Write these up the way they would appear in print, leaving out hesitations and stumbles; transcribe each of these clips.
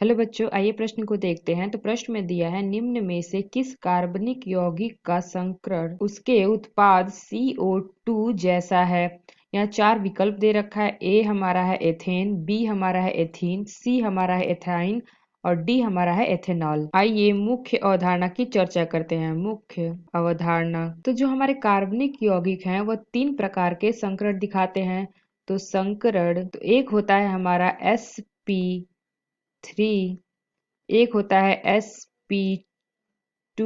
Hello बच्चों, आइए प्रश्न को देखते हैं। तो प्रश्न में दिया है, निम्न में से किस कार्बनिक यौगिक का संकरण उसके उत्पाद CO2 जैसा है। यहाँ 4 विकल्प दे रखा है। ए हमारा है एथेन, बी हमारा है एथीन, सी हमारा है एथाइन और डी हमारा है एथेनॉल। आइए मुख्य अवधारणा की चर्चा करते हैं। मुख्य अवधारणा, तो जो हमारे कार्बनिक यौगिक हैं वह 3 प्रकार के संकरण दिखाते हैं। तो संकरण तो एक होता है हमारा sp3, एक होता है sp2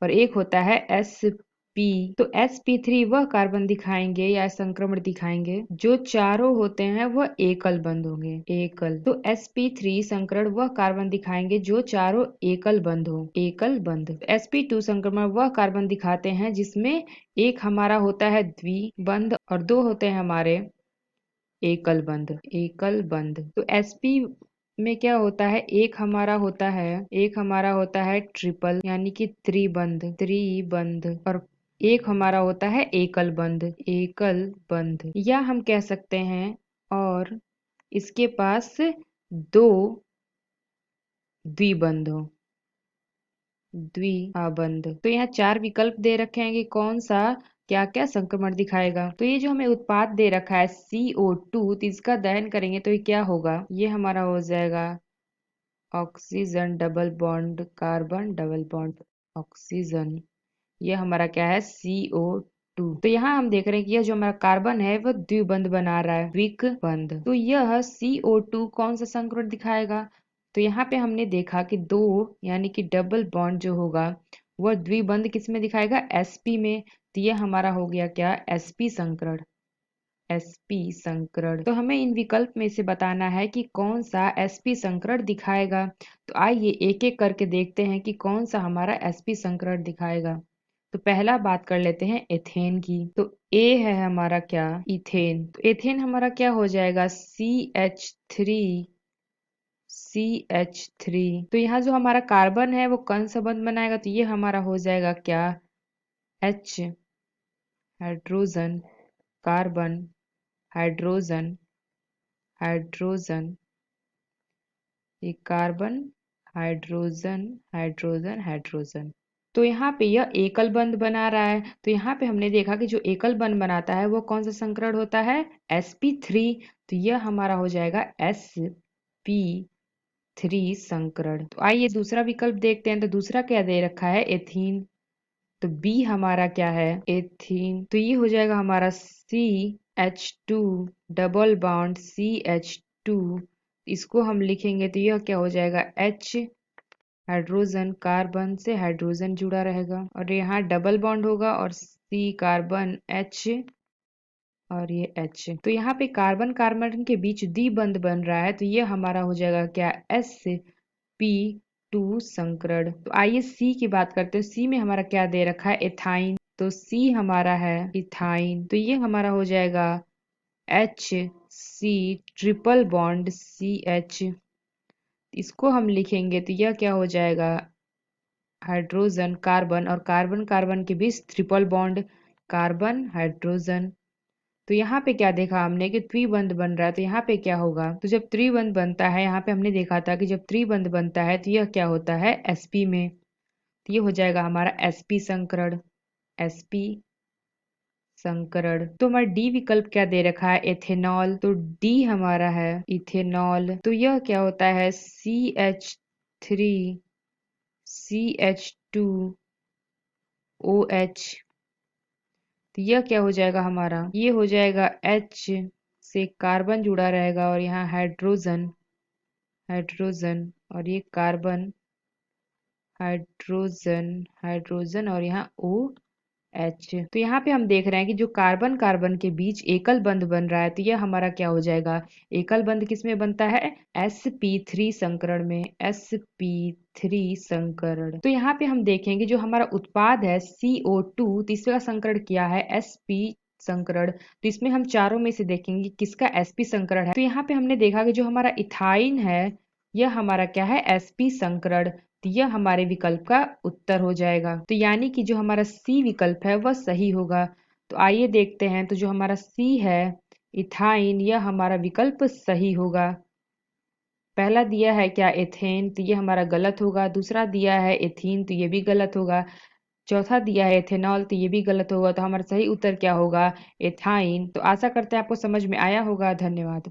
और एक होता है sp। तो sp3 वह कार्बन दिखाएंगे या संक्रमण दिखाएंगे जो चारों होते हैं वह एकल बंध होंगे। एकल तो sp3 संकरण वह कार्बन दिखाएंगे जो चारों एकल बंध हो। एकल बंध। sp2 संक्रमण वह कार्बन दिखाते हैं जिसमें एक हमारा होता है द्विबंध और 2 होते हैं हमारे एकल बंध। एकल बंध तो sp में क्या होता है, एक हमारा होता है ट्रिपल यानी कि त्रिबंध। त्रिबंध और एक हमारा होता है एकल बंध। एकल बंध या हम कह सकते हैं और इसके पास 2 द्विबंध हो। द्विबंध। तो यहाँ 4 विकल्प दे रखे हैं कि कौन सा क्या क्या संक्रमण दिखाएगा। तो ये जो हमें उत्पाद दे रखा है CO2, तो इसका दहन करेंगे तो ये क्या होगा, ये हमारा हो जाएगा oxygen double bond carbon double bond oxygen. ये हमारा क्या है CO2। तो यहाँ हम देख रहे हैं कि यह जो हमारा कार्बन है वह द्विबंध बना रहा है, द्विबंध। तो यह CO2 कौन सा संक्रमण दिखाएगा। तो यहाँ पे हमने देखा कि 2 यानी कि डबल बॉन्ड जो होगा वह द्विबंध किस में दिखाएगा, sp में। तो यह हमारा हो गया क्या, sp संकरण। sp संकरण। तो हमें इन विकल्प में से बताना है कि कौन सा sp संकरण दिखाएगा। तो आइए एक एक करके देखते हैं कि कौन सा हमारा sp संकरण दिखाएगा। तो पहला बात कर लेते हैं एथेन की। तो ए है हमारा क्या, इथेन। तो एथेन हमारा क्या हो जाएगा, CH3। CH3। तो यहाँ जो हमारा कार्बन है वो कौन सा बंध बनाएगा, तो ये हमारा हो जाएगा क्या, H। Hydrogen carbon hydrogen hydrogen, ये कार्बन हाइड्रोजन हाइड्रोजन हाइड्रोजन। तो यहाँ पे यह एकल बंध बना रहा है। तो यहाँ पे हमने देखा कि जो एकल बंध बनाता है वो कौन सा संकरण होता है, sp3। तो यह हमारा हो जाएगा sp3 संकरण। तो आइए दूसरा विकल्प देखते हैं। तो दूसरा क्या दे रखा है, एथीन। तो बी हमारा क्या है, एथीन। तो ये हो जाएगा हमारा CH2 डबल बॉन्ड CH2। इसको हम लिखेंगे तो यह क्या हो जाएगा, H। हाइड्रोजन कार्बन से हाइड्रोजन जुड़ा रहेगा और यहाँ डबल बॉन्ड होगा और C कार्बन H और ये H। तो यहाँ पे कार्बन कार्बन के बीच द्विबंध बन रहा है। तो ये हमारा हो जाएगा क्या, sp2 संकरण। तो आइए सी की बात करते हैं। सी में हमारा क्या दे रखा है, एथाइन। तो सी हमारा है इथाइन। तो ये हमारा हो जाएगा HC ट्रिपल बॉन्ड CH। इसको हम लिखेंगे तो यह क्या हो जाएगा, हाइड्रोजन कार्बन और कार्बन कार्बन के बीच ट्रिपल बॉन्ड कार्बन हाइड्रोजन। तो यहाँ पे क्या देखा हमने कि त्रिबंध बन रहा है। तो यहाँ पे क्या होगा, तो जब त्रिबंध बनता है, यहाँ पे हमने देखा था कि जब त्रिबंध बनता है तो यह क्या होता है, sp में। तो ये हो जाएगा हमारा sp संकरण। sp संकरण। तो हमारा डी विकल्प क्या दे रखा है, एथेनॉल। तो डी हमारा है इथेनॉल। तो यह क्या होता है, CH3 CH2OH। तो यह क्या हो जाएगा हमारा, ये हो जाएगा H से कार्बन जुड़ा रहेगा और यहाँ हाइड्रोजन हाइड्रोजन और ये कार्बन हाइड्रोजन हाइड्रोजन और यहाँ OH। तो यहाँ पे हम देख रहे हैं कि जो कार्बन कार्बन के बीच एकल बंध बन रहा है। तो यह हमारा क्या हो जाएगा, एकल बंध किस में बनता है, sp3 संकरण में। sp3 संकरण। तो यहाँ पे हम देखेंगे जो हमारा उत्पाद है CO2, तीसरा संकरण किया है sp संकरण। तो इसमें हम चारों में से देखेंगे किसका sp संकरण है। तो यहाँ पे हमने देखा कि जो हमारा इथाइन है यह हमारा क्या है, sp संकरण। तो यह हमारे विकल्प का उत्तर हो जाएगा। तो यानी कि जो हमारा सी विकल्प है वह सही होगा। तो आइए देखते हैं। तो जो हमारा सी है इथाइन, यह हमारा विकल्प सही होगा। पहला दिया है क्या एथेन, तो ये हमारा गलत होगा। दूसरा दिया है एथीन, तो ये भी गलत होगा। चौथा दिया है एथेनॉल, तो ये भी गलत होगा। तो हमारा सही उत्तर क्या होगा? एथाइन। तो आशा करते हैं आपको समझ में आया होगा। धन्यवाद।